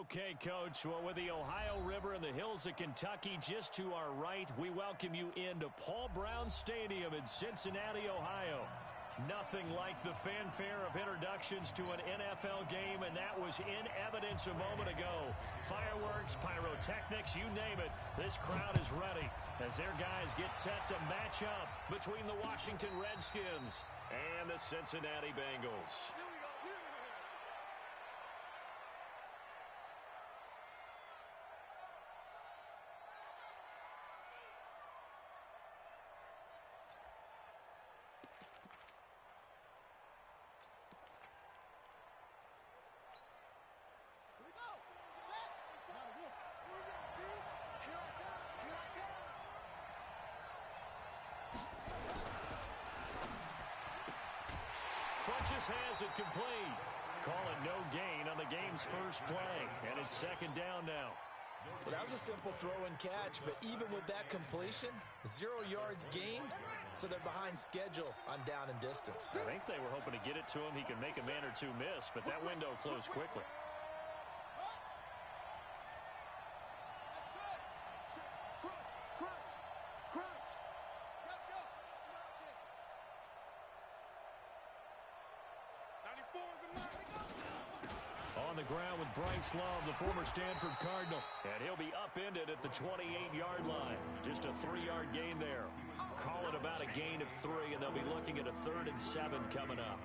Okay, Coach. Well, with the Ohio River and the hills of Kentucky just to our right, we welcome you into Paul Brown Stadium in Cincinnati, Ohio. Nothing like the fanfare of introductions to an NFL game, and that was in evidence a moment ago. Fireworks, pyrotechnics, you name it. This crowd is ready as their guys get set to match up between the Washington Redskins and the Cincinnati Bengals. Funches has it complete. Call it no gain on the game's first play, and it's second down now. Well, that was a simple throw and catch, but even with that completion, 0 yards gained, so they're behind schedule on down and distance. I think they were hoping to get it to him. He can make a man or two miss, but that window closed quickly. On the ground with Bryce Love, the former Stanford Cardinal. And he'll be upended at the 28-yard line. Just a 3-yard gain there. Call it about a gain of 3, and they'll be looking at a 3rd and 7 coming up.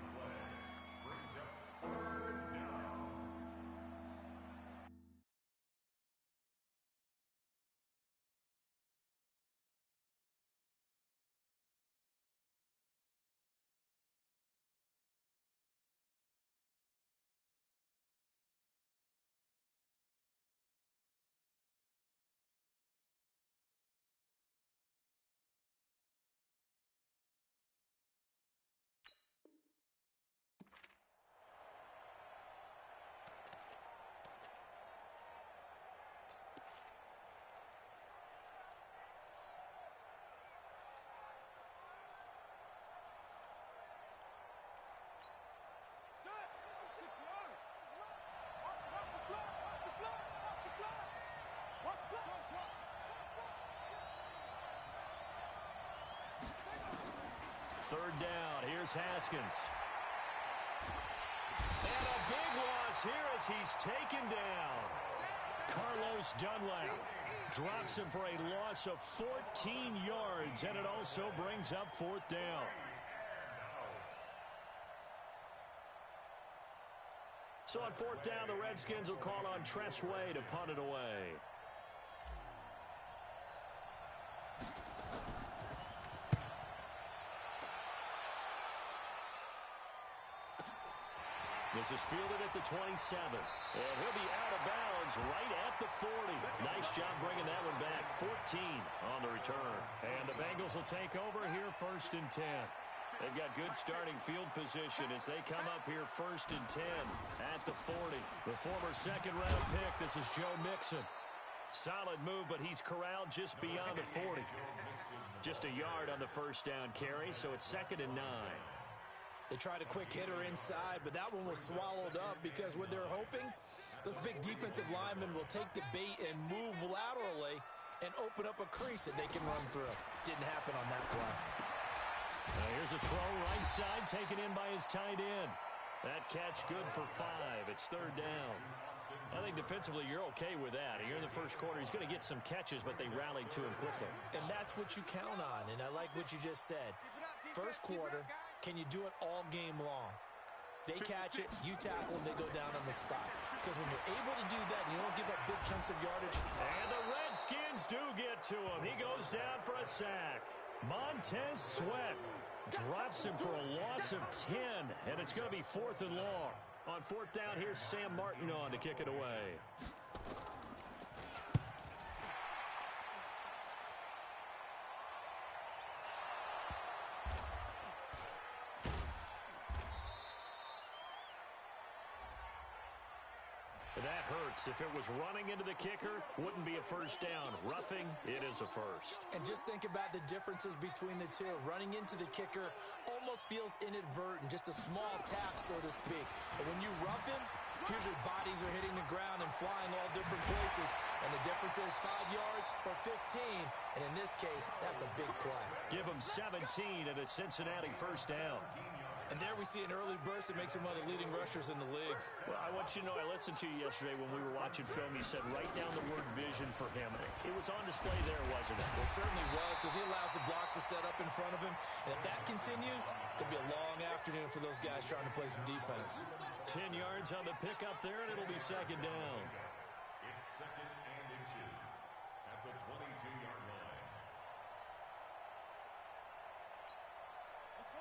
Third down. Here's Haskins. And a big loss here as he's taken down. Carlos Dunlap drops him for a loss of 14 yards, and it also brings up 4th down. So on 4th down, the Redskins will call on Tressway to punt it away. This is fielded at the 27. And he'll be out of bounds right at the 40. Nice job bringing that one back. 14 on the return. And the Bengals will take over here 1st and 10. They've got good starting field position as they come up here 1st and 10 at the 40. The former 2nd-round pick, this is Joe Mixon. Solid move, but he's corralled just beyond the 40. Just a yard on the 1st down carry, so it's 2nd and 9. They tried a quick hitter inside, but that one was swallowed up because what they're hoping, those big defensive linemen will take the bait and move laterally and open up a crease that they can run through. Didn't happen on that play. Here's a throw right side taken in by his tight end. That catch good for 5. It's 3rd down. I think defensively you're okay with that. Here in the first quarter, he's going to get some catches, but they rallied to him quickly. And that's what you count on, and I like what you just said. First quarter, can you do it all game long? They catch it, you tackle them, they go down on the spot. Because when you're able to do that, you don't give up big chunks of yardage. And the Redskins do get to him. He goes down for a sack. Montez Sweat drops him for a loss of 10, and it's going to be 4th and long. On 4th down, here's Sam Martin on to kick it away. That hurts. If it was running into the kicker, wouldn't be a 1st down. Roughing, it is a 1st. And just think about the differences between the two. Running into the kicker almost feels inadvertent, just a small tap, so to speak. But when you rough him, Usually bodies are hitting the ground and flying all different places, and the difference is 5 yards or 15, and in this case, that's a big play. Give him 17 and a Cincinnati first down. And there we see an early burst that makes him one of the leading rushers in the league. Well, I want you to know, I listened to you yesterday when we were watching film. You said write down the word vision for him. It was on display there, wasn't it? It certainly was, because he allows the blocks to set up in front of him. And if that continues, it'll be a long afternoon for those guys trying to play some defense. 10 yards on the pickup there, and it'll be second down. It's second and inches at the 22-yard line.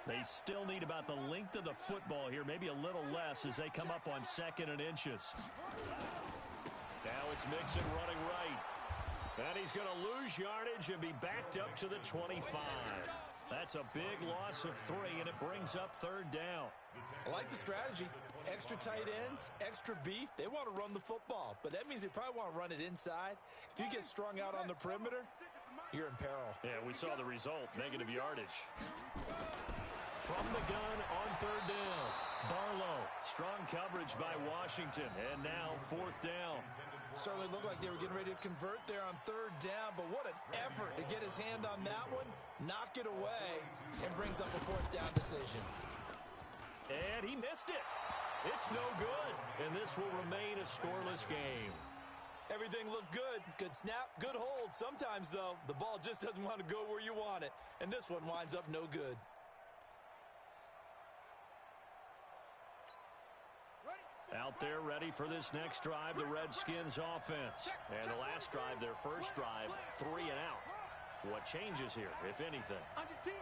They still need about the length of the football here, maybe a little less as they come up on second and inches. Now it's Mixon running right. And he's going to lose yardage and be backed up to the 25. That's a big loss of 3, and it brings up third down. I like the strategy. Extra tight ends, extra beef. They want to run the football, but that means they probably want to run it inside. If you get strung out on the perimeter, you're in peril. Yeah, we saw the result, negative yardage. From the gun on third down, Barlow. Strong coverage by Washington, and now fourth down. Certainly looked like they were getting ready to convert there on third down, but what an effort to get his hand on that one, knock it away, and brings up a fourth down decision. And he missed it. It's no good, and this will remain a scoreless game. Everything looked good. Good snap, good hold. Sometimes, though, the ball just doesn't want to go where you want it, and this one winds up no good. Out there ready for this next drive, the Redskins offense. And the last drive, their first drive, 3 and out. What changes here, if anything?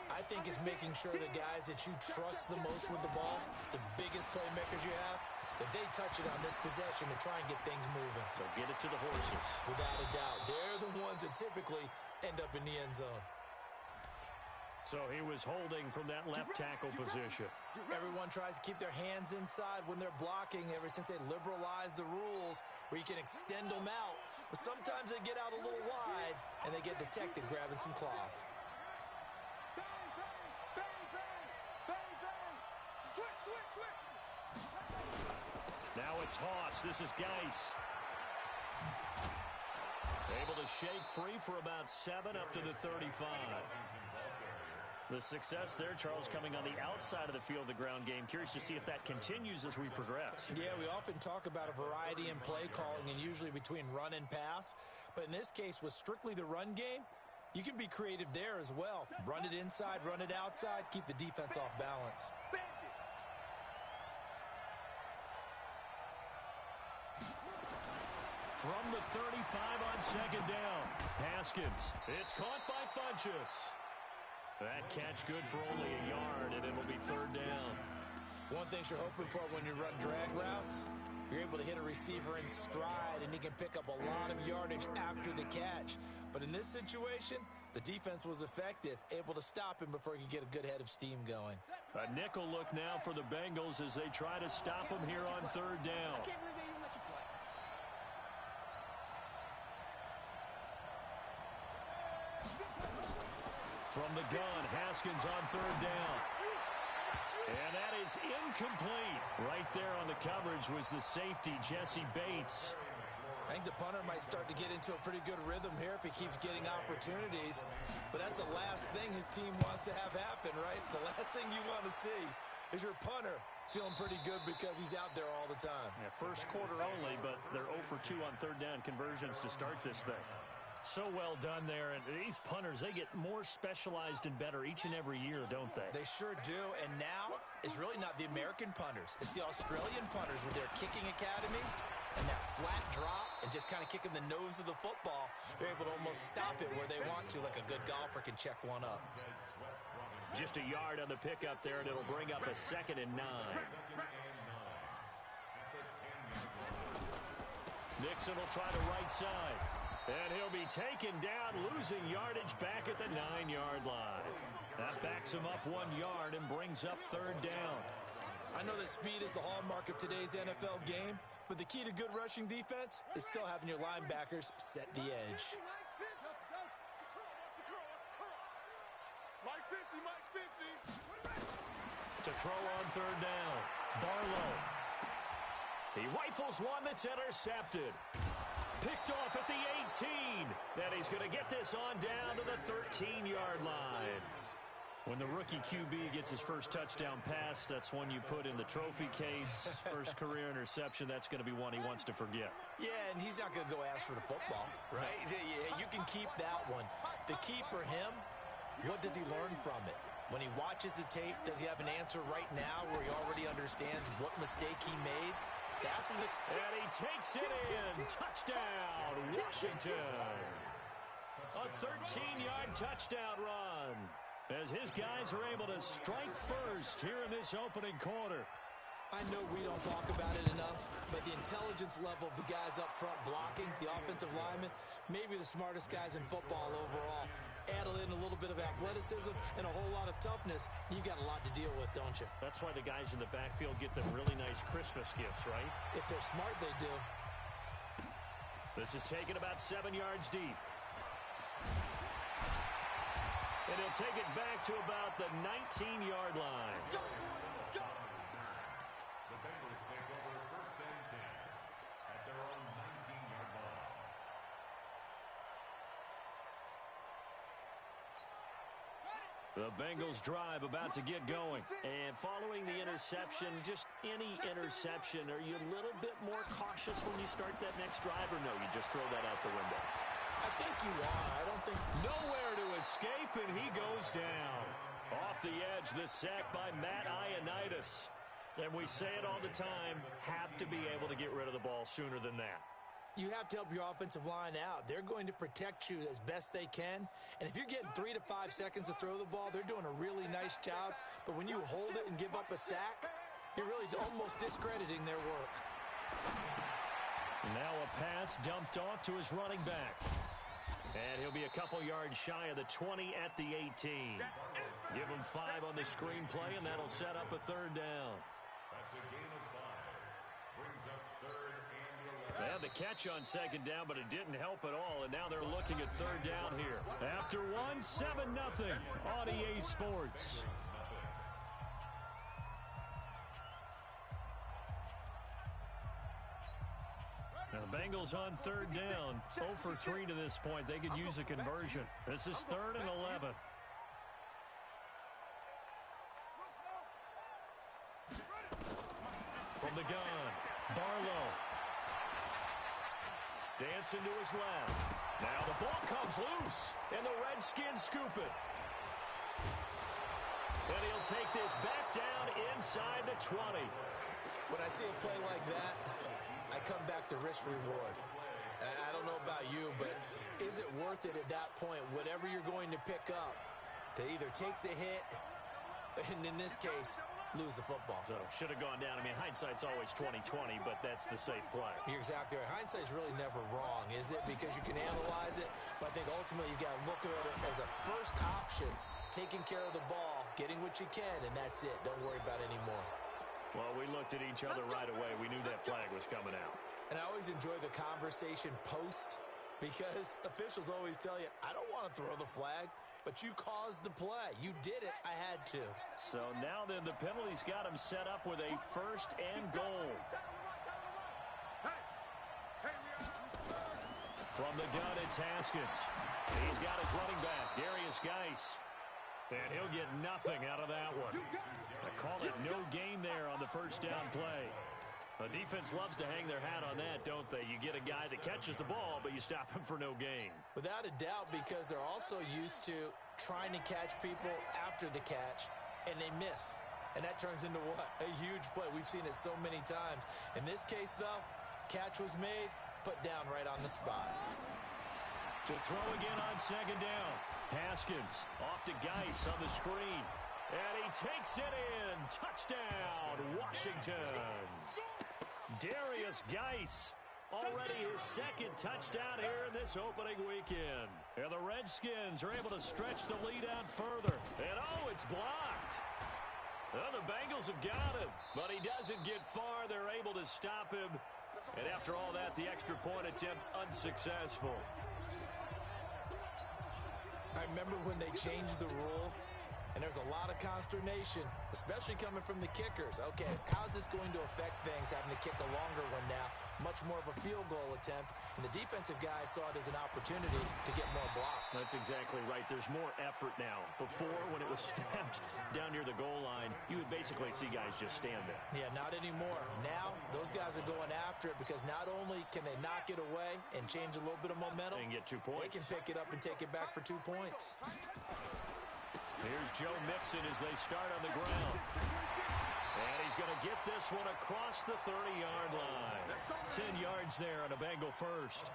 I think it's making sure the guys that you trust the most with the ball, the biggest playmakers you have, that they touch it on this possession to try and get things moving. So get it to the horses. Without a doubt. They're the ones that typically end up in the end zone. So he was holding from that left tackle position. Everyone tries to keep their hands inside when they're blocking ever since they liberalized the rules where you can extend them out. But sometimes they get out a little wide and they get detected grabbing some cloth. Now a toss. This is Geis. Able to shake free for about 7 up to the 35. The success there, Charles, coming on the outside of the field, the ground game. Curious to see if that continues as we progress. Yeah, we often talk about a variety in play calling and usually between run and pass. But in this case, with strictly the run game, you can be creative there as well. Run it inside, run it outside, keep the defense off balance. From the 35 on second down, Haskins. It's caught by Funchess. That catch good for only a yard, and it'll be third down. One thing you're hoping for when you run drag routes, you're able to hit a receiver in stride, and he can pick up a lot of yardage after the catch. But in this situation, the defense was effective, able to stop him before he could get a good head of steam going. A nickel look now for the Bengals as they try to stop him here on third down. From the gun, Haskins on third down. And that is incomplete. Right there on the coverage was the safety, Jesse Bates. I think the punter might start to get into a pretty good rhythm here if he keeps getting opportunities. But that's the last thing his team wants to have happen, right? The last thing you want to see is your punter feeling pretty good because he's out there all the time. Yeah, first quarter only, but they're 0 for 2 on third down conversions to start this thing. So well done there, and these punters, they get more specialized and better each and every year, don't they? They sure do, and now it's really not the American punters. It's the Australian punters with their kicking academies and that flat drop and just kind of kicking the nose of the football. They're able to almost stop it where they want to, like a good golfer can check one up. Just a yard on the pickup there, and it'll bring up a 2nd and 9. Nixon will try the right side. And he'll be taken down, losing yardage back at the 9-yard line. That backs him up 1 yard and brings up third down. I know that speed is the hallmark of today's NFL game, but the key to good rushing defense is still having your linebackers set the edge. To throw on third down, Barlow. He rifles one that's intercepted. Picked off at the 18. Then he's going to get this on down to the 13-yard line. When the rookie QB gets his first touchdown pass, that's one you put in the trophy case. First career interception, that's going to be one he wants to forget. Yeah, and he's not going to go ask for the football, right? You can keep that one. The key for him, what does he learn from it? When he watches the tape, does he have an answer right now where he already understands what mistake he made? That's when and he takes it in. Touchdown, Washington. A 13-yard touchdown run, as his guys are able to strike first here in this opening quarter. I know we don't talk about it enough, but the intelligence level of the guys up front blocking, the offensive linemen, maybe the smartest guys in football overall. Add in a little bit of athleticism and a whole lot of toughness, you've got a lot to deal with, don't you? That's why the guys in the backfield get them really nice Christmas gifts, right? If they're smart, they do. This is taken about 7 yards deep. And he'll take it back to about the 19-yard line. The Bengals take over first and 10 at their own 19-yard line. The Bengals drive about to get going. And following the interception, just any interception, are you a little bit more cautious when you start that next drive, or no, you just throw that out the window? I think you are. I don't think... Nowhere to escape, and he goes down. Off the edge, the sack by Matt Ioannidis. And we say it all the time, have to be able to get rid of the ball sooner than that. You have to help your offensive line out. They're going to protect you as best they can. And if you're getting 3 to 5 seconds to throw the ball, they're doing a really nice job. But when you hold it and give up a sack, you're really almost discrediting their work. Now a pass dumped off to his running back. And he'll be a couple yards shy of the 20 at the 18. Give him 5 on the screenplay, and that'll set up a third down. That's a gain of 5. Brings up third and 11. They had the catch on second down, but it didn't help at all, and now they're looking at third down here. After 1, 7-0 on EA Sports. Now the Bengals on third down, 0 for 3 to this point. They could use a conversion. This is 3rd and 11. From the gun, Barlow. Dancing to his left. Now the ball comes loose, and the Redskins scoop it. And he'll take this back down inside the 20. When I see a play like that, I come back to risk reward. I don't know about you, but is it worth it at that point, whatever you're going to pick up, to either take the hit, and in this case, lose the football? So should have gone down. I mean, hindsight's always 20/20, but that's the safe play. You're exactly right. Hindsight's really never wrong, is it? Because you can analyze it, but I think ultimately you got to look at it as a first option, taking care of the ball, getting what you can, and that's it. Don't worry about it anymore. Well, we looked at each other right away. We knew that flag was coming out. And I always enjoy the conversation post, because officials always tell you, I don't want to throw the flag, but you caused the play. You did it. I had to. So now then the penalty's got him set up with a 1st and goal. From the gun, it's Haskins. He's got his running back, Darius Geis. And he'll get nothing out of that one. I call it no gain there on the first down play. The defense loves to hang their hat on that, don't they? You get a guy that catches the ball, but you stop him for no gain. Without a doubt, because they're also used to trying to catch people after the catch, and they miss. And that turns into what? A huge play. We've seen it so many times. In this case, though, catch was made, put down right on the spot. To throw again on second down. Haskins off to Geis on the screen. And he takes it in. Touchdown, Washington. Darius Geis, already his 2nd touchdown here in this opening weekend. And the Redskins are able to stretch the lead out further. And oh, it's blocked. Well, the Bengals have got him, but he doesn't get far. They're able to stop him. And after all that, the extra point attempt unsuccessful. I remember when they changed the rule And there's a lot of consternation, especially coming from the kickers. Okay, how's this going to affect things, having to kick a longer one now? Much more of a field goal attempt. And the defensive guys saw it as an opportunity to get more block. That's exactly right. There's more effort now. Before, when it was snapped down near the goal line, you would basically see guys just stand there. Yeah, not anymore. Now, those guys are going after it because not only can they knock it away and change a little bit of momentum, and get 2 points. They can pick it up and take it back for 2 points. Here's Joe Mixon as they start on the ground. And he's going to get this one across the 30-yard line. 10 yards there on a Bengal first.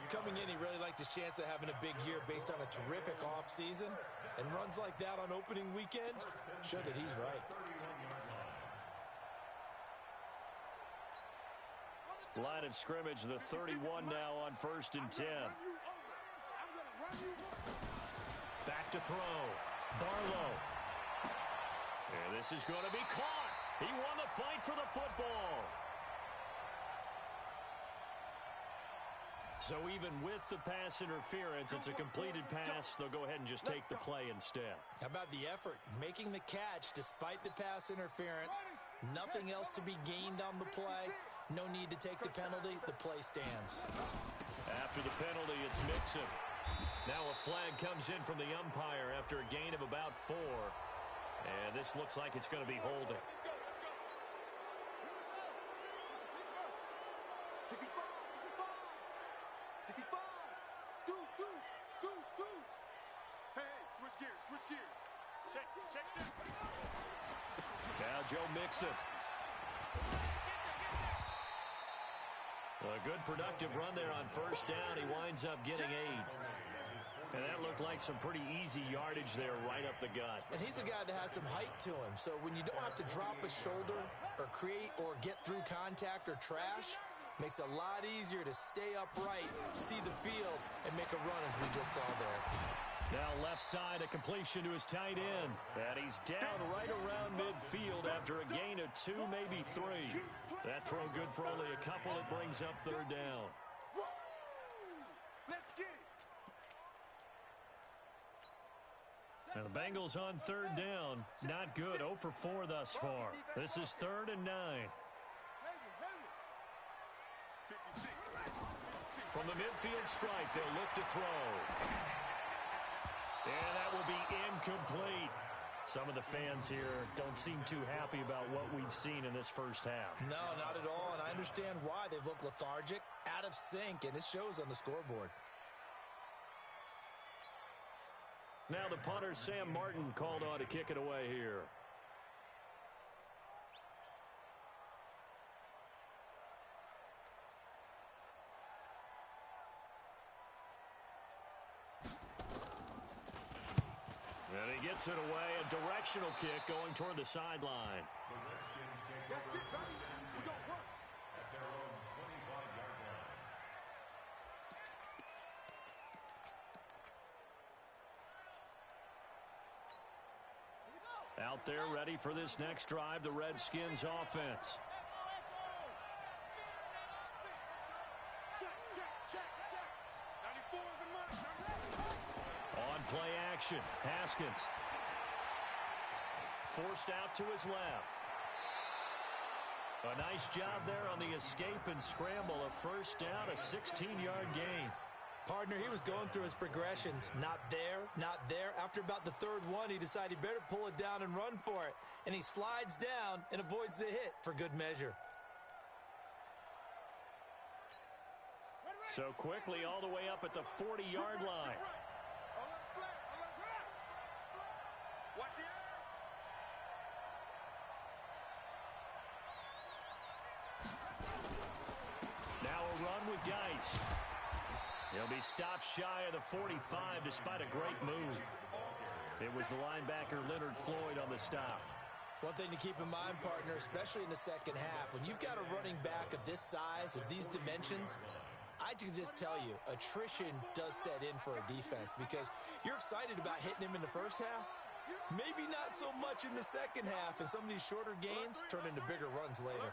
Coming in, he really liked his chance of having a big year based on a terrific offseason. And runs like that on opening weekend show that he's right. Line of scrimmage, the 31 now on 1st and 10. Back to throw. Barlow. And this is going to be caught. He won the fight for the football. So even with the pass interference, it's a completed pass. They'll go ahead and just take the play instead. How about the effort? Making the catch despite the pass interference. Nothing else to be gained on the play. No need to take the penalty. The play stands. After the penalty, it's Mixon. Now a flag comes in from the umpire after a gain of about 4. And this looks like it's going to be holding. Now Joe Mixon. A good productive run there on 1st down. He winds up getting 8. And that looked like some pretty easy yardage there right up the gut. And he's a guy that has some height to him. So when you don't have to drop a shoulder or create or get through contact or trash, makes it a lot easier to stay upright, see the field, and make a run as we just saw there. Now left side, a completion to his tight end. And he's down right around midfield after a gain of 2, maybe 3. That throw good for only a couple. It brings up 3rd down. And the Bengals on 3rd down. Not good. 0 for 4 thus far. This is 3rd and 9. From the midfield stripe, they'll look to throw. And that will be incomplete. Some of the fans here don't seem too happy about what we've seen in this first half. No, not at all, and I understand why. They've looked lethargic, out of sync, and it shows on the scoreboard. Now the punter, Sam Martin, called on to kick it away here. And he gets it away. A directional kick going toward the sideline. The Redskins take over at their own 25-yard line. Out there ready for this next drive, the Redskins offense. On play action, Haskins. Forced out to his left. A nice job there on the escape and scramble. A 1st down, a 16-yard gain. Partner, he was going through his progressions. Not there, not there. After about the 3rd one, he decided he better pull it down and run for it. And he slides down and avoids the hit for good measure. So quickly all the way up at the 40-yard line. Now a run with Geis. He'll be stopped shy of the 45 despite a great move. It was the linebacker Leonard Floyd on the stop. One thing to keep in mind, partner, especially in the second half, when you've got a running back of this size, of these dimensions, I can just tell you, attrition does set in for a defense because you're excited about hitting him in the first half. Maybe not so much in the second half, and some of these shorter gains turn into bigger runs later.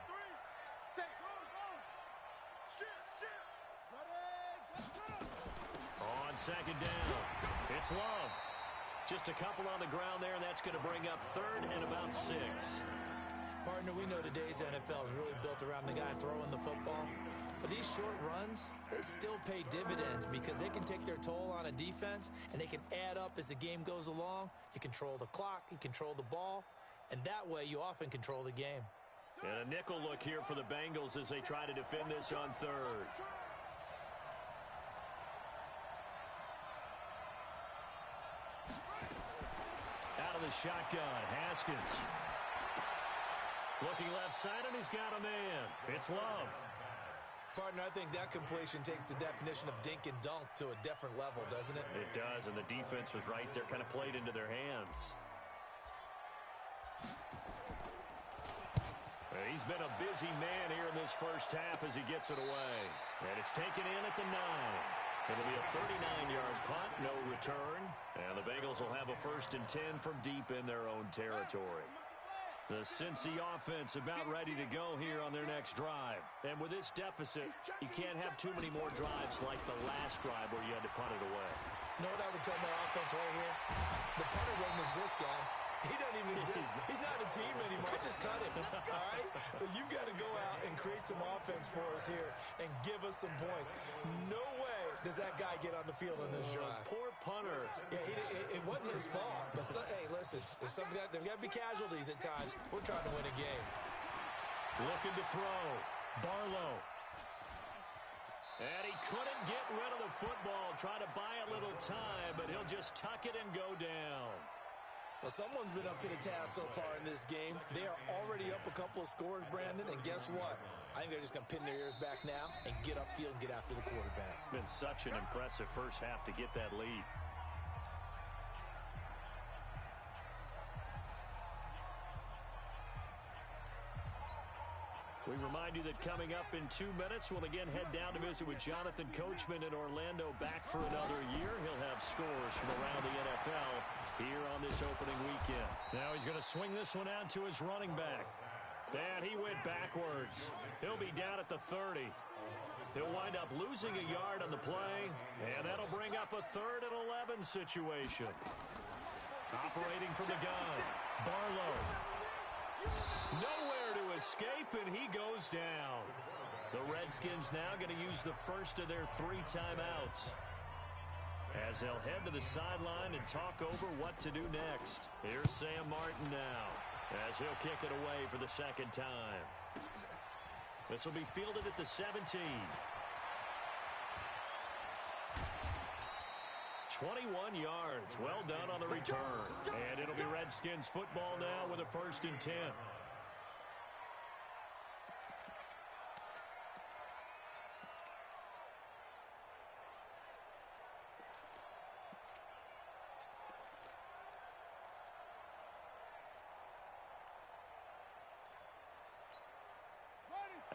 On 2nd down, it's Love. Just a couple on the ground there, and that's going to bring up third and about 6. Partner, we know today's NFL is really built around the guy throwing the football. But these short runs, they still pay dividends because they can take their toll on a defense, and they can add up as the game goes along. You control the clock, you control the ball, and that way you often control the game. And a nickel look here for the Bengals as they try to defend this on third. Out of the shotgun, Haskins. Looking left side, and he's got a man. It's Love. Partner, I think that completion takes the definition of dink and dunk to a different level, doesn't it? It does, and the defense was right there, kind of played into their hands. He's been a busy man here in this first half as he gets it away. And it's taken in at the 9. It'll be a 39-yard punt, no return. And the Bengals will have a 1st and 10 from deep in their own territory. The Cincy offense about ready to go here on their next drive. And with this deficit, you can't have too many more drives like the last drive where you had to punt it away. You know what I would tell my offense right here? The punter doesn't exist, guys. He doesn't even exist. He's not a team anymore. I just cut him. All right? So you've got to go out and create some offense for us here and give us some points. No way does that guy get on the field in this drive. Poor punter. Yeah, it wasn't his fault. But hey, listen, there's got to be casualties at times. We're trying to win a game. Looking to throw. Barlow. And he couldn't get rid of the football. Trying to buy a little time, but he'll just tuck it and go down. Well, someone's been up to the task so far in this game. They are already up a couple of scores, Brandon, and guess what? I think they're just going to pin their ears back now and get upfield and get after the quarterback. Been such an impressive first half to get that lead. We remind you that coming up in 2 minutes, we'll again head down to visit with Jonathan Coachman in Orlando, back for another year. He'll have scores from around the NFL here on this opening weekend. Now he's going to swing this one out to his running back. And he went backwards. He'll be down at the 30. He'll wind up losing a yard on the play, and that'll bring up a 3rd and 11 situation. Operating from the gun, Barlow. Nowhere to escape, and he goes down. The Redskins now going to use the first of their 3 timeouts, as they'll head to the sideline and talk over what to do next. Here's Sam Martin now, as he'll kick it away for the 2nd time. This will be fielded at the 17. 21 yards. Well done on the return. And it'll be Redskins football now with a 1st and 10.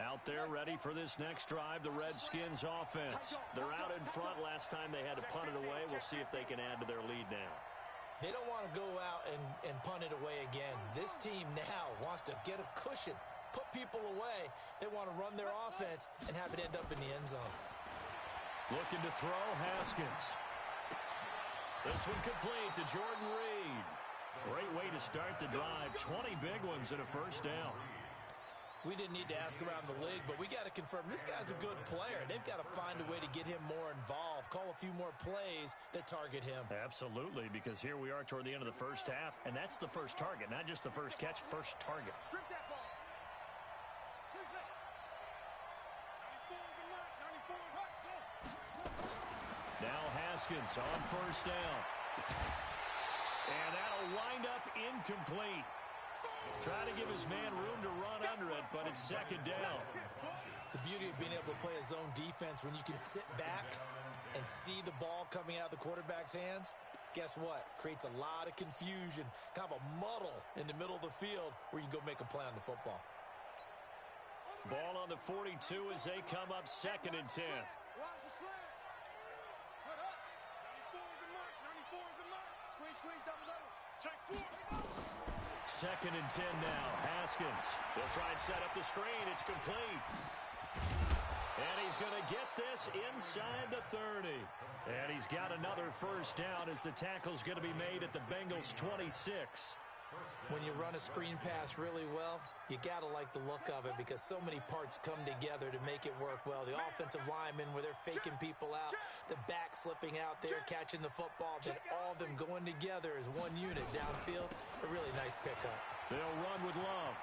Out there ready for this next drive, the Redskins offense. They're out in front. Last time they had to punt it away. We'll see if they can add to their lead now. They don't want to go out and punt it away again. This team now wants to get a cushion, put people away. They want to run their offense and have it end up in the end zone. Looking to throw, Haskins. This one complete to Jordan Reed. Great way to start the drive. 20 big ones and a 1st down. We didn't need to ask around the league, but we got to confirm this guy's a good player. They've got to find a way to get him more involved, call a few more plays that target him. Absolutely, because here we are toward the end of the first half, and that's the first target, not just the first catch, first target. Strip that ball. Now Haskins on 1st down. And that'll wind up incomplete. Trying to give his man room to run under it, but it's 2nd down. The beauty of being able to play a zone defense when you can sit back and see the ball coming out of the quarterback's hands, guess what? Creates a lot of confusion, kind of a muddle in the middle of the field where you can go make a play on the football. Ball on the 42 as they come up 2nd and 10. Watch the slant. Cut up. 94 is the mark. 94 is the mark. Squeeze, double. Check 4. 2nd and 10 now. Haskins. They'll try and set up the screen. It's complete. And he's going to get this inside the 30. And he's got another first down as the tackle's going to be made at the Bengals' 26. When you run a screen pass really well, you got to like the look of it because so many parts come together to make it work well. The offensive linemen where they're faking people out, the back slipping out there, catching the football, then all of them going together as one unit downfield. A really nice pickup. They'll run with Love.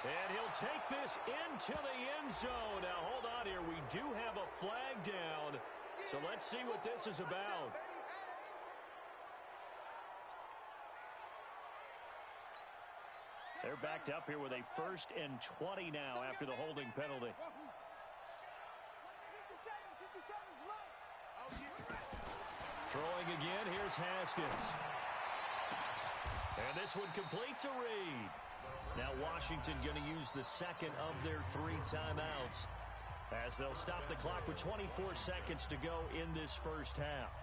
And he'll take this into the end zone. Now, hold on here. We do have a flag down. So let's see what this is about. They're backed up here with a 1st and 20 now after the holding penalty. Throwing again. Here's Haskins. And this one complete to Reed. Now Washington going to use the second of their 3 timeouts as they'll stop the clock with 24 seconds to go in this first half.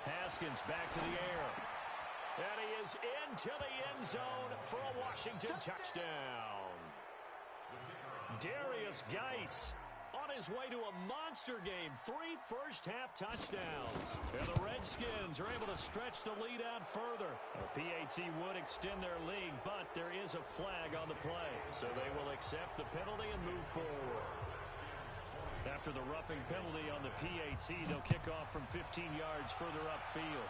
Haskins back to the air. And he is into the end zone for a Washington touchdown. Darius Geis on his way to a monster game. 3 first-half touchdowns. And the Redskins are able to stretch the lead out further. The PAT would extend their lead, but there is a flag on the play. So they will accept the penalty and move forward. After the roughing penalty on the PAT, they'll kick off from 15 yards further upfield.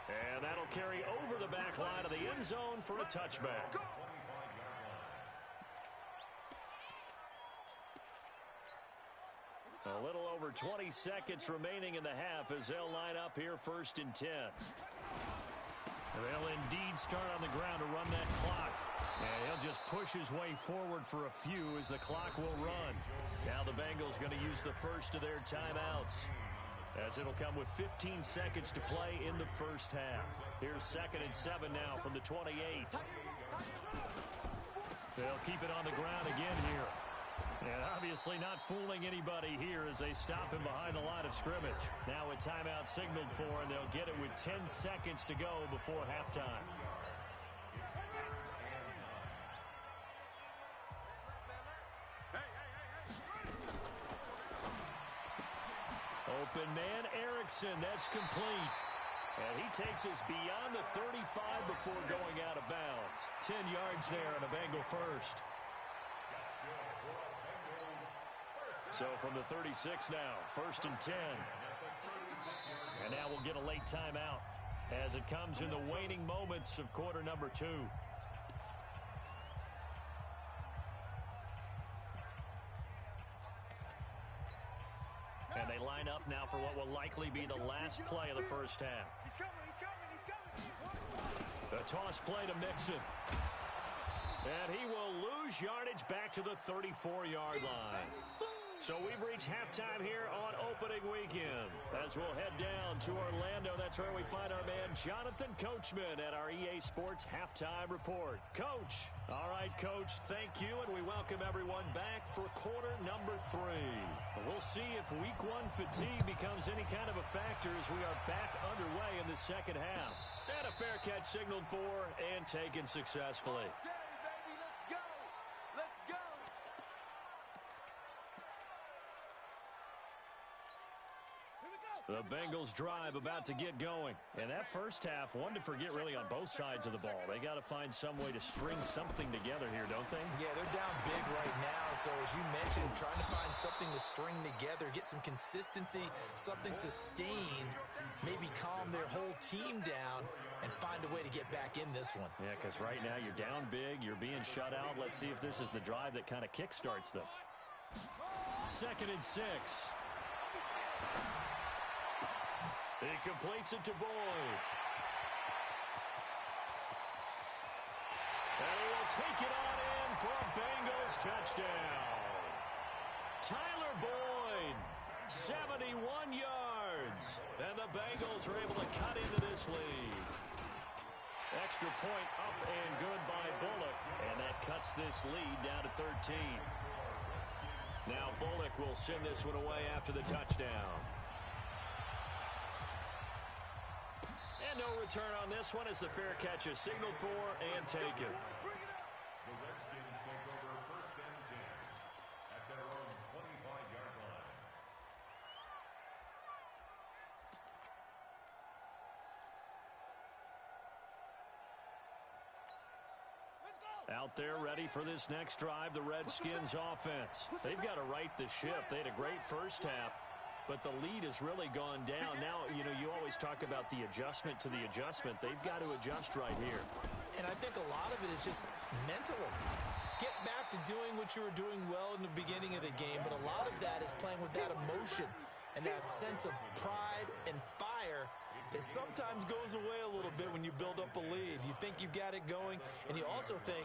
And that'll carry over the back line of the end zone for a touchback. A little over 20 seconds remaining in the half as they'll line up here 1st and 10. They'll indeed start on the ground to run that clock. And he'll just push his way forward for a few as the clock will run. Now the Bengals going to use the first of their timeouts, as it'll come with 15 seconds to play in the first half. Here's 2nd and 7 now from the 28. They'll keep it on the ground again here. And obviously not fooling anybody here as they stop him behind the line of scrimmage. Now a timeout signaled for, and they'll get it with 10 seconds to go before halftime. Open man, Erickson. That's complete. And he takes us beyond the 35 before going out of bounds. 10 yards there on a Bengal first. So from the 36 now, 1st and 10. And now we'll get a late timeout as it comes in the waning moments of quarter number 2. And they line up now for what will likely be the last play of the first half. The toss play to Mixon. And he will lose yardage back to the 34-yard line. So we've reached halftime here on opening weekend. As we'll head down to Orlando, that's where we find our man Jonathan Coachman at our EA Sports Halftime Report. Coach. All right, Coach, thank you, and we welcome everyone back for quarter number 3. We'll see if week 1 fatigue becomes any kind of a factor as we are back underway in the second half. And a fair catch signaled for and taken successfully. The Bengals drive about to get going. And that first half, one to forget really on both sides of the ball. They got to find some way to string something together here, don't they? Yeah, they're down big right now. So as you mentioned, trying to find something to string together, get some consistency, something sustained, maybe calm their whole team down and find a way to get back in this one. Yeah, because right now you're down big, you're being shut out. Let's see if this is the drive that kind of kickstarts them. 2nd and 6. He completes it to Boyd. And he will take it on in for a Bengals touchdown. Tyler Boyd, 71 yards. And the Bengals are able to cut into this lead. extra point up and good by Bullock. And that cuts this lead down to 13. Now Bullock will send this one away after the touchdown. And no return on this one as the fair catch is signaled for and taken. The Redskins take over 1st and 10 at their own 25-yard line. Out there ready for this next drive, the Redskins offense. They've got to right the ship. They had a great first half, but the lead has really gone down. Now, you always talk about the adjustment to the adjustment. They've got to adjust right here. And I think a lot of it is just mentally. Get back to doing what you were doing well in the beginning of the game, but a lot of that is playing with that emotion and that sense of pride and fire that sometimes goes away a little bit when you build up a lead. You think you've got it going, and you also think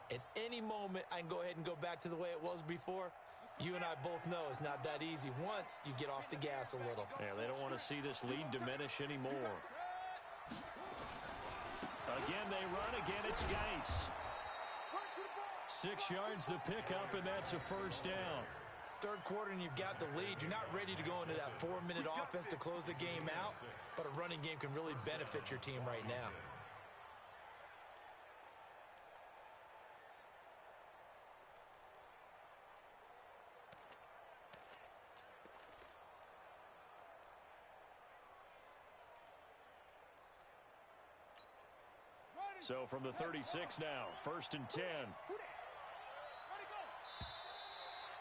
at any moment I can go ahead and go back to the way it was before. You and I both know it's not that easy once you get off the gas a little. Yeah, they don't want to see this lead diminish anymore. Again, they run. Again, it's Geis. 6 yards the pickup, and that's a first down. Third quarter and you've got the lead. You're not ready to go into that 4-minute offense to close the game out, but a running game can really benefit your team right now. So from the 36 now, 1st and 10.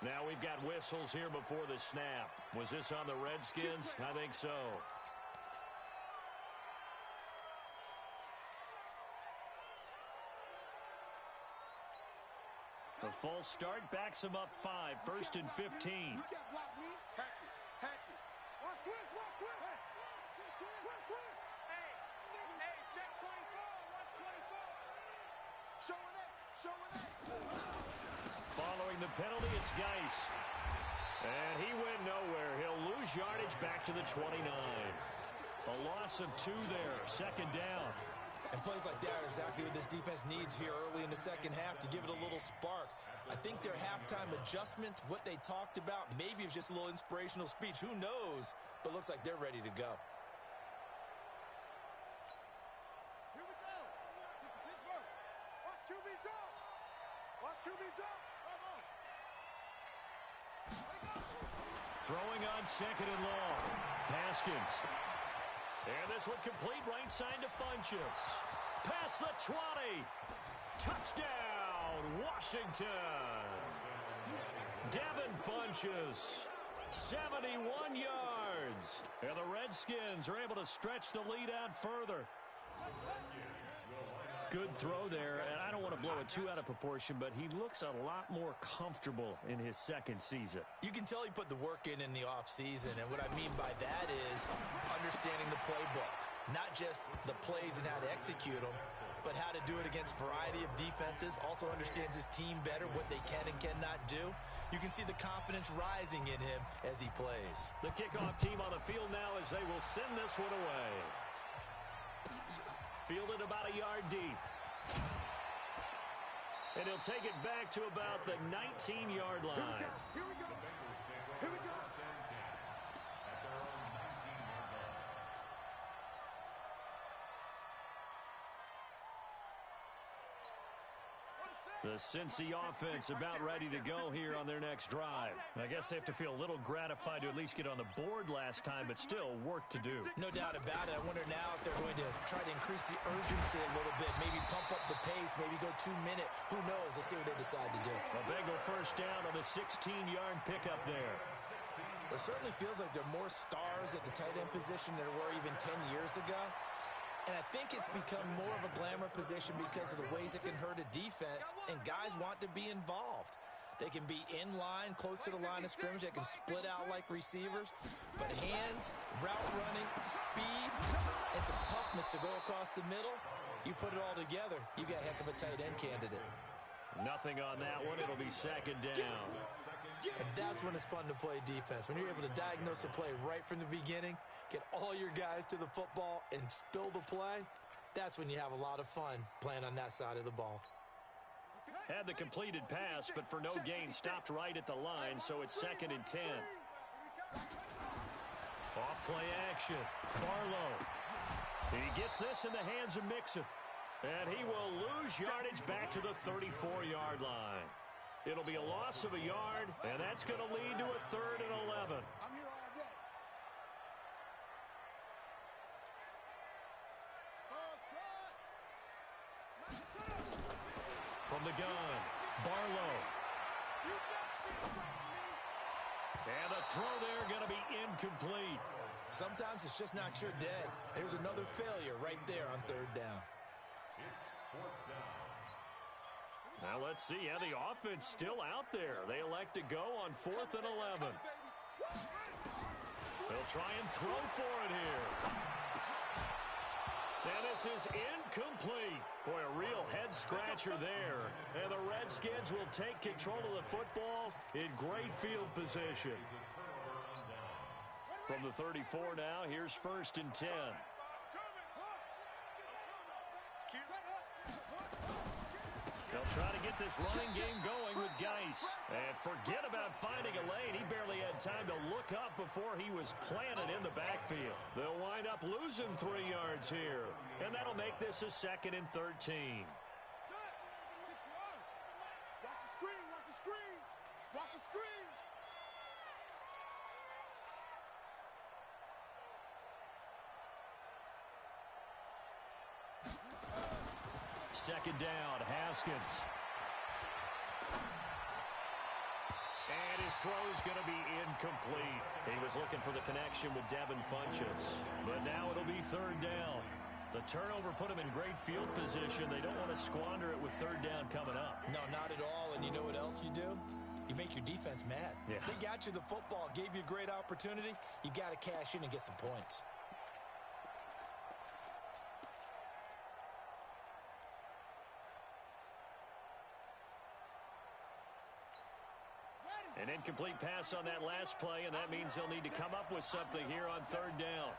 Now we've got whistles here before the snap. Was this on the Redskins? I think so. The false start backs him up 5, 1st and 15. You can't block me. Hatchet. Watch twist, watch twist. Twist. Hey, check 24. Watch 24. Showing it. Following the penalty, it's Geis. And he went nowhere. He'll lose yardage back to the 29. A loss of 2 there, 2nd down. And plays like that are exactly what this defense needs here early in the second half to give it a little spark. I think their halftime adjustments, what they talked about, maybe it was just a little inspirational speech. Who knows? But looks like they're ready to go. Here we go. Pittsburgh. Watch QB drop. Watch QB drop. Throwing on 2nd and long. Haskins. And this one complete right side to Funchess. Past the 20. Touchdown, Washington. Devin Funchess, 71 yards. And the Redskins are able to stretch the lead out further. Good throw there, and I don't want to blow it too out of proportion, but he looks a lot more comfortable in his 2nd season. You can tell he put the work in the offseason, and what I mean by that is understanding the playbook. Not just the plays and how to execute them, but how to do it against a variety of defenses. Also understands his team better, what they can and cannot do. You can see the confidence rising in him as he plays. The kickoff team on the field now as they will send this one away. Fielded about a yard deep. And he'll take it back to about the 19-yard line. Here we go. The Cincy offense about ready to go here on their next drive. I guess they have to feel a little gratified to at least get on the board last time, but still work to do. No doubt about it. I wonder now if they're going to try to increase the urgency a little bit, maybe pump up the pace, maybe go 2-minute. Who knows? Let's see what they decide to do. A Bengal first down on the 16-yard pickup there. It certainly feels like there are more stars at the tight end position than there were even 10 years ago. And I think it's become more of a glamour position because of the ways it can hurt a defense, and guys want to be involved. They can be in line, close to the line of scrimmage. They can split out like receivers. But hands, route running, speed, and some toughness to go across the middle, you put it all together, you got a heck of a tight end candidate. Nothing on that one. It'll be 2nd down. And that's when it's fun to play defense. When you're able to diagnose a play right from the beginning, get all your guys to the football and spill the play, That's when you have a lot of fun playing on that side of the ball. Had the completed pass, but for no gain, stopped right at the line, so it's 2nd and 10. Off play action. Barlow. He gets this in the hands of Mixon. And he will lose yardage back to the 34-yard line. It'll be a loss of a yard, and that's going to lead to a 3rd and 11. I'm here all day. From the gun, Barlow. And the throw there going to be incomplete. Sometimes it's just not your day. There's another failure right there on 3rd down. It's 4th down. Now let's see. Yeah, the offense still out there. They elect to go on 4th and 11. They'll try and throw for it here. And this is incomplete. Boy, a real head-scratcher there. And the Redskins will take control of the football in great field position. From the 34 now, here's 1st and 10. They'll try to get this running game going with Geis. And forget about finding a lane. He barely had time to look up before he was planted in the backfield. They'll wind up losing 3 yards here. And that'll make this a 2nd and 13. Watch the screen, watch the screen. Watch the screen. 2nd down, Haskins. And his throw's going to be incomplete. He was looking for the connection with Devin Funchess. But now it'll be 3rd down. The turnover put him in great field position. They don't want to squander it with 3rd down coming up. No, not at all. And you know what else you do? You make your defense mad. Yeah. They got you the football, gave you a great opportunity. You got to cash in and get some points. An incomplete pass on that last play, and that means they'll need to come up with something here on 3rd down.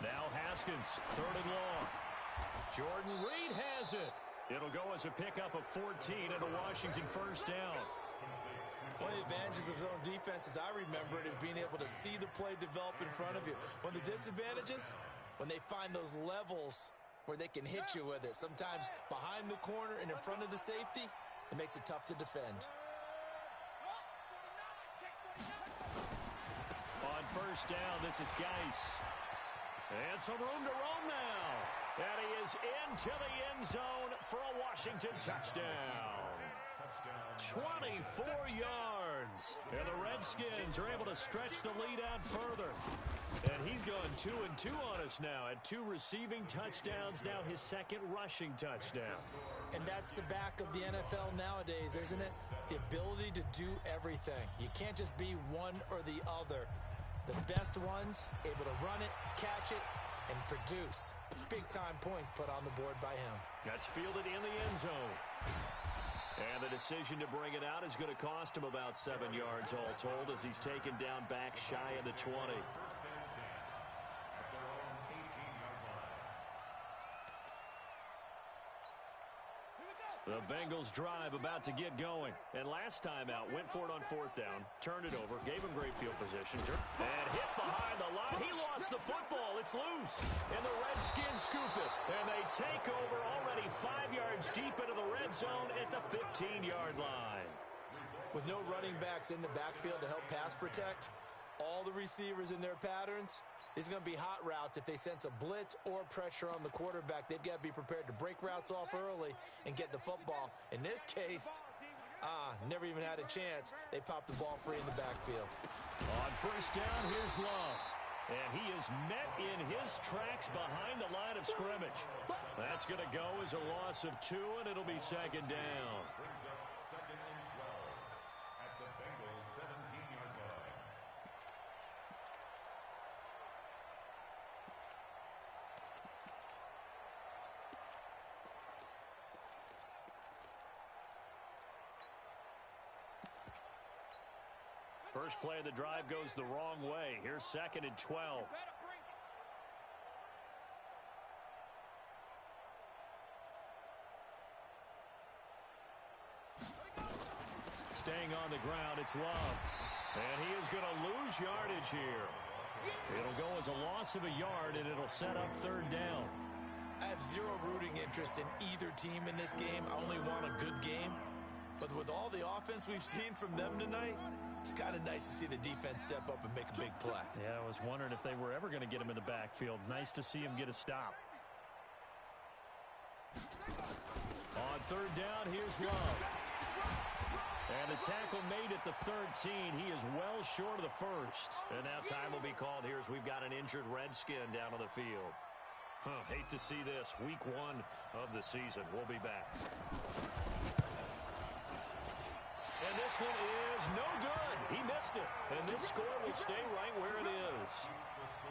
Now Haskins, 3rd and long. Jordan Reed has it. It'll go as a pickup of 14 and a Washington 1st down. One of the advantages of zone defense, as I remember it, is being able to see the play develop in front of you. One of the disadvantages, when they find those levels where they can hit you with it. Sometimes behind the corner and in front of the safety, it makes it tough to defend. On 1st down, this is Geis. And some room to roam now. And he is into the end zone for a Washington touchdown. 24 yards. And the Redskins are able to stretch the lead out further. And he's gone 2-2 on us now at 2 receiving touchdowns, now his 2nd rushing touchdown. And that's the back of the NFL nowadays, isn't it? The ability to do everything. You can't just be one or the other. The best ones, able to run it, catch it, and produce. Big-time points put on the board by him. That's fielded in the end zone. And the decision to bring it out is going to cost him about 7 yards all told as he's taken down back shy of the 20. The Bengals drive about to get going. And last time out, went for it on 4th down, turned it over, gave him great field position, and hit behind the line. He lost the football. It's loose. And the Redskins scoop it. And they take over already 5 yards deep into the red zone at the 15-yard line. With no running backs in the backfield to help pass protect, all the receivers in their patterns, these are going to be hot routes. If they sense a blitz or pressure on the quarterback, they've got to be prepared to break routes off early and get the football. In this case, never even had a chance. They popped the ball free in the backfield. On 1st down, here's Love. And he is met in his tracks behind the line of scrimmage. That's going to go as a loss of 2, and it'll be 2nd down. Brings up 2nd and 12 at the Bengals 17-yard line. First play of the drive goes the wrong way. Here's 2nd and 12. Staying on the ground, it's Love. And he is going to lose yardage here. It'll go as a loss of a yard, and it'll set up third down. I have zero rooting interest in either team in this game. I only want a good game. But with all the offense we've seen from them tonight, it's kind of nice to see the defense step up and make a big play. Yeah, I was wondering if they were ever going to get him in the backfield. Nice to see him get a stop. On third down, here's Love. And a tackle made at the 13. He is well short of the first. And now time will be called here as we've got an injured Redskin down on the field. Hate to see this. Week 1 of the season. We'll be back. And this one is no good. He missed it. And this score will stay right where it is.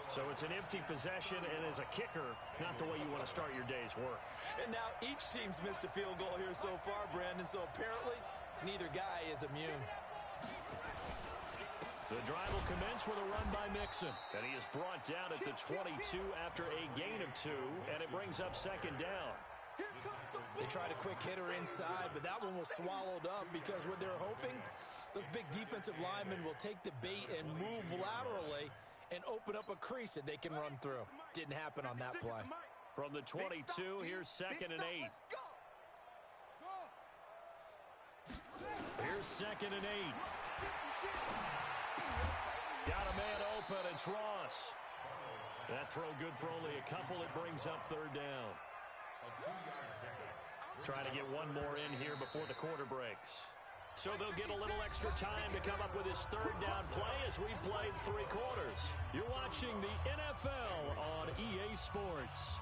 So it's an empty possession, and as a kicker, not the way you want to start your day's work. And now each team's missed a field goal here so far, Brandon. So apparently, neither guy is immune. The drive will commence with a run by Mixon. And he is brought down at the 22 after a gain of 2, and it brings up second down. They tried a quick hitter inside, but that one was swallowed up because what they're hoping, those big defensive linemen will take the bait and move laterally and open up a crease that they can run through. Didn't happen on that play. From the 22, here's second and 8. Here's second and 8. Got a man open, it's Ross. That throw good for only a couple. It brings up third down. Trying to get one more in here before the quarter breaks. So they'll get a little extra time to come up with his third down play as we played 3 quarters. You're watching the NFL on EA Sports.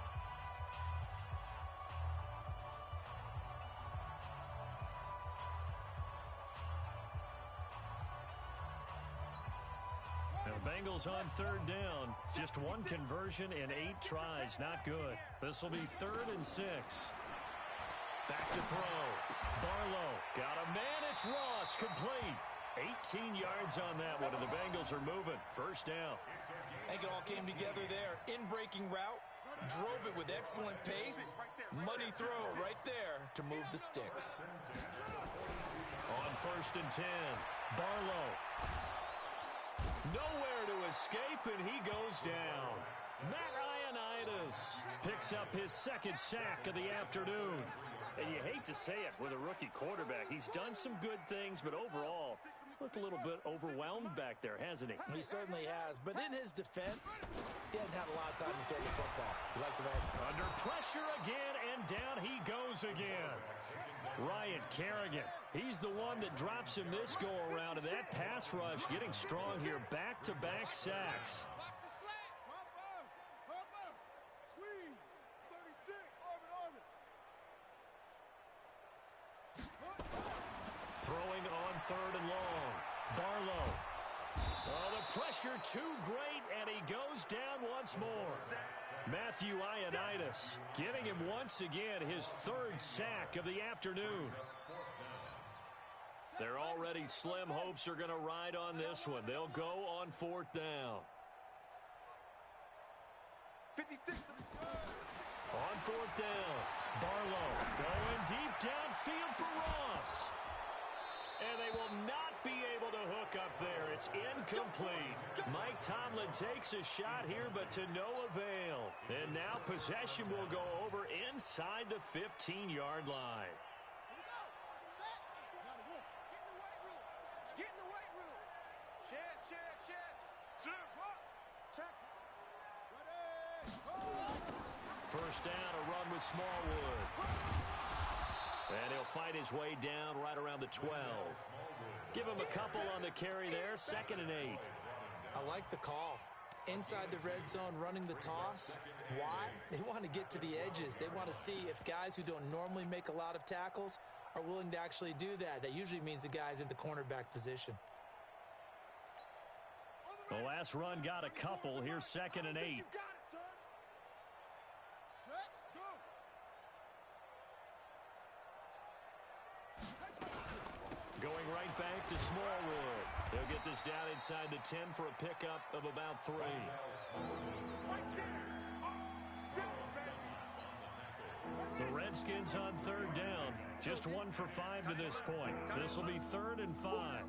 Now the Bengals on third down. Just one conversion in 8 tries. Not good. This will be 3rd and 6. Back to throw. Barlow got a man. It's Ross. Complete. 18 yards on that one, and the Bengals are moving. First down. I think it all came together there. In-breaking route. Drove it with excellent pace. Money throw right there to move the sticks. On 1st and 10. Barlow. Nowhere to escape, and he goes down. Matt Ioannidis picks up his 2nd sack of the afternoon. And you hate to say it with a rookie quarterback. He's done some good things, but overall, looked a little bit overwhelmed back there, hasn't he? He certainly has. But in his defense, he hasn't had a lot of time to throw the football. You like the way? Under pressure again, and down he goes again. Ryan Kerrigan, he's the one that drops him this go-around, and that pass rush getting strong here. Back-to-back sacks. Throwing on 3rd and long. Barlow. Oh, the pressure too great, and he goes down once more. Matthew Ioannidis getting him once again his 3rd sack of the afternoon. Their already slim hopes are going to ride on this one. They'll go on 4th down. 56. On 4th down, Barlow going deep downfield for Ross. And they will not be able to hook up there. It's incomplete. Mike Tomlin takes a shot here, but to no avail. And now possession will go over inside the 15-yard line. Get in the weight room. Chance. Check. Ready. First down, a run with Smallwood. And he'll fight his way down right around the 12. Give him a couple on the carry there. 2nd and 8. I like the call. Inside the red zone, running the toss. Why? They want to get to the edges. They want to see if guys who don't normally make a lot of tackles are willing to actually do that. That usually means the guy's in the cornerback position. The last run got a couple. Here's 2nd and 8. You got it, son. Set, go. Going right back to Smallwood. They'll get this down inside the 10 for a pickup of about 3. The Redskins on 3rd down. Just 1 for 5 to this point. This will be 3rd and 5. 4 down.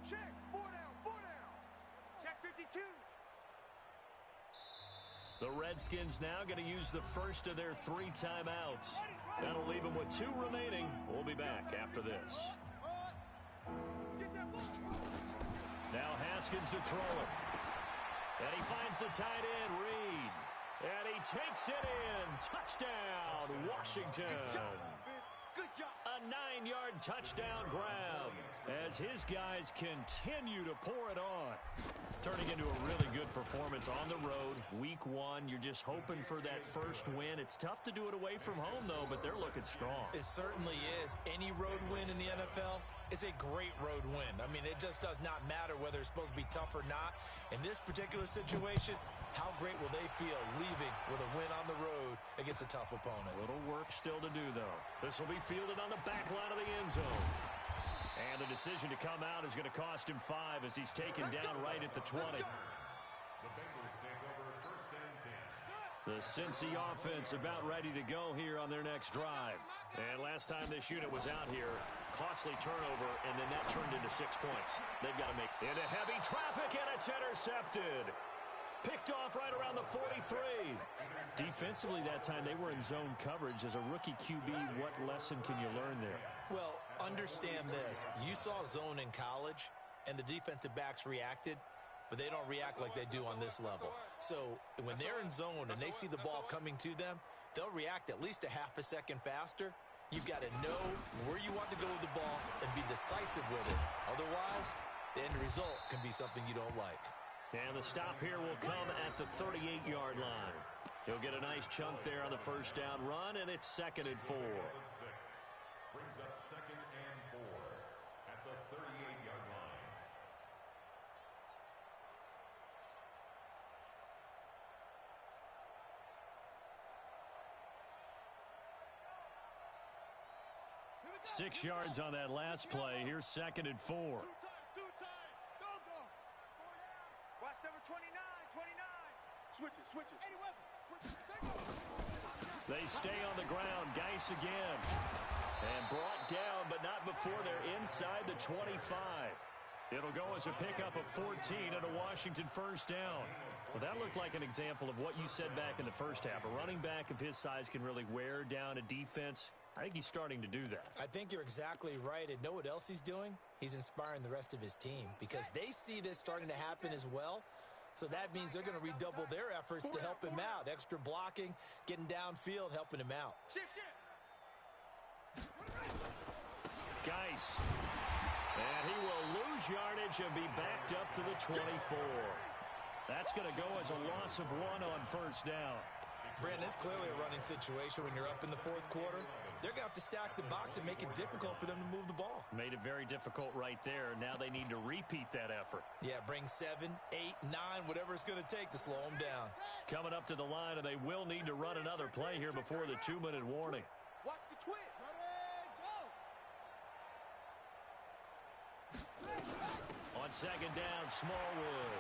Check. 4 down. 4 down. Check 52. The Redskins now going to use the first of their 3 timeouts. That'll leave them with 2 remaining. We'll be back after this. Now Haskins to throw it. And he finds the tight end, Reed. And he takes it in. Touchdown, Washington. Good job. A 9-yard touchdown grab as his guys continue to pour it on. Turning into a really good performance on the road. Week 1, you're just hoping for that first win. It's tough to do it away from home, though, but they're looking strong. It certainly is. Any road win in the NFL is a great road win. I mean, it just does not matter whether it's supposed to be tough or not. In this particular situation, how great will they feel leaving with a win on the road against a tough opponent? A little work still to do, though. This will be fielded on the back line of the end zone. And the decision to come out is going to cost him 5 as he's taken down right at the 20. The Bengals take over 1st and 10. The Cincy offense about ready to go here on their next drive. And last time this unit was out here, costly turnover, and then that turned into 6 points. They've got to make into heavy traffic, and it's intercepted. Picked off right around the 43. Defensively that time, they were in zone coverage. As a rookie QB, what lesson can you learn there? Well, understand this. You saw zone in college, and the defensive backs reacted, but they don't react like they do on this level. So when they're in zone and they see the ball coming to them, they'll react at least a half a second faster. You've got to know where you want to go with the ball and be decisive with it. Otherwise, the end result can be something you don't like. And the stop here will come at the 38-yard line. He'll get a nice chunk there on the first down run, and it's 2nd and 4. Brings up 2nd and 4 at the 38-yard line. Six yards on that last play. Here's 2nd and 4. 2 times. Go, go. Watch number 29. 29. Switches. Any weapon. They stay on the ground. Geis again. And brought down, but not before they're inside the 25. It'll go as a pickup of 14 and a Washington first down. Well, that looked like an example of what you said back in the first half. A running back of his size can really wear down a defense. I think he's starting to do that. I think you're exactly right. And know what else he's doing? He's inspiring the rest of his team because they see this starting to happen as well. So that means they're going to redouble their efforts to help him out. Extra blocking, getting downfield, helping him out. Shift. Geis. And he will lose yardage and be backed up to the 24. That's going to go as a loss of 1 on first down. Brandon, it's clearly a running situation when you're up in the 4th quarter. They're going to have to stack the box and make it difficult for them to move the ball. Made it very difficult right there. Now they need to repeat that effort. Yeah, bring 7, 8, 9, whatever it's going to take to slow them down. Coming up to the line, and they will need to run another play here before the 2-minute warning. Watch the twitch. On 2nd down, Smallwood.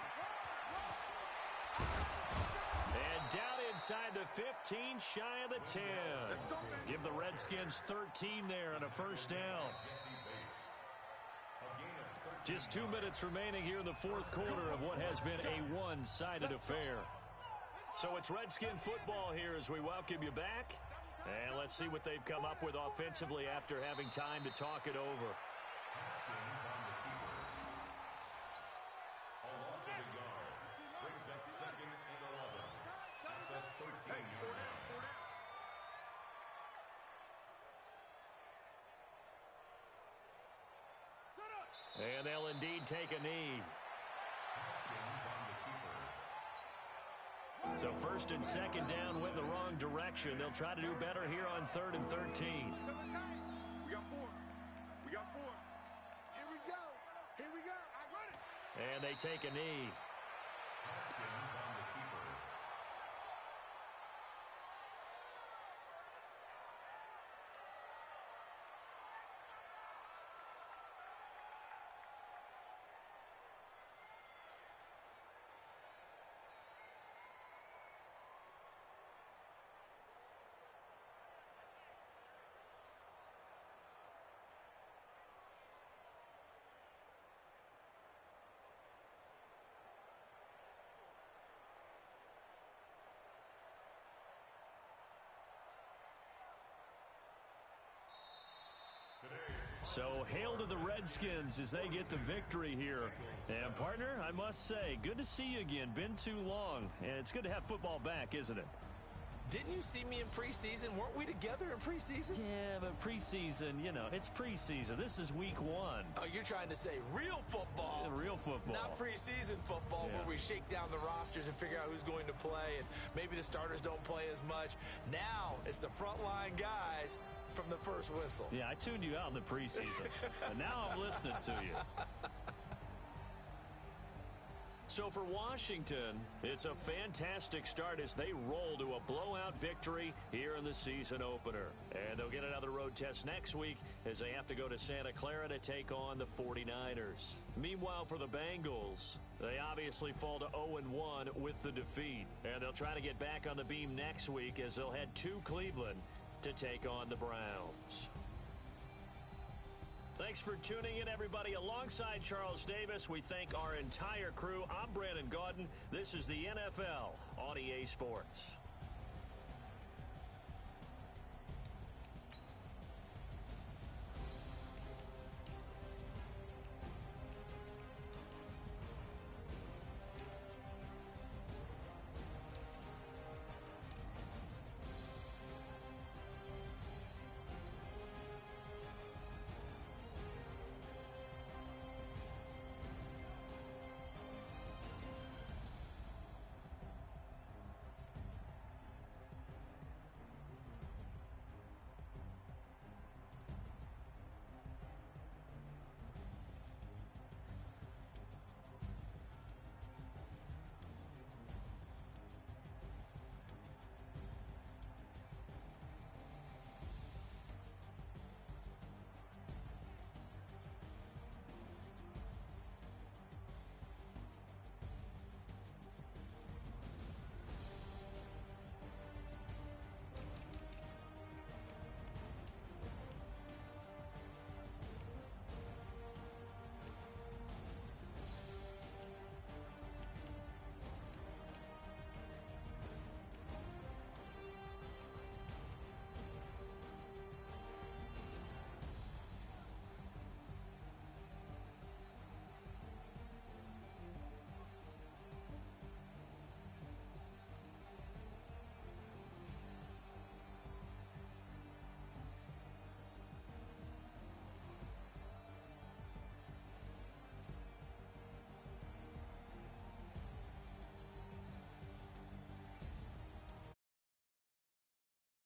And down inside the 15, shy of the 10. Give the Redskins 13 there and a first down. Just 2 minutes remaining here in the 4th quarter of what has been a one-sided affair. So it's Redskin football here as we welcome you back. And let's see what they've come up with offensively after having time to talk it over. And they'll indeed take a knee. So 1st and 2nd down went the wrong direction. They'll try to do better here on 3rd and 13. We got 4. Here we go. I run it. And they take a knee. So hail to the Redskins as they get the victory here. And partner, I must say, good to see you again. Been too long. And it's good to have football back, isn't it? Didn't you see me in preseason? Weren't we together in preseason? Yeah, but preseason, you know, it's preseason. This is week 1. Oh, you're trying to say real football. Yeah, real football. Not preseason football where we shake down the rosters and figure out who's going to play, and maybe the starters don't play as much. Now it's the frontline guys from the first whistle. Yeah, I tuned you out in the preseason. And now I'm listening to you. So for Washington, it's a fantastic start as they roll to a blowout victory here in the season opener. And they'll get another road test next week as they have to go to Santa Clara to take on the 49ers. Meanwhile, for the Bengals, they obviously fall to 0-1 with the defeat. And they'll try to get back on the beam next week as they'll head to Cleveland to take on the Browns. Thanks for tuning in, everybody. Alongside Charles Davis, we thank our entire crew. I'm Brandon Gaudin. This is the NFL on EA Sports.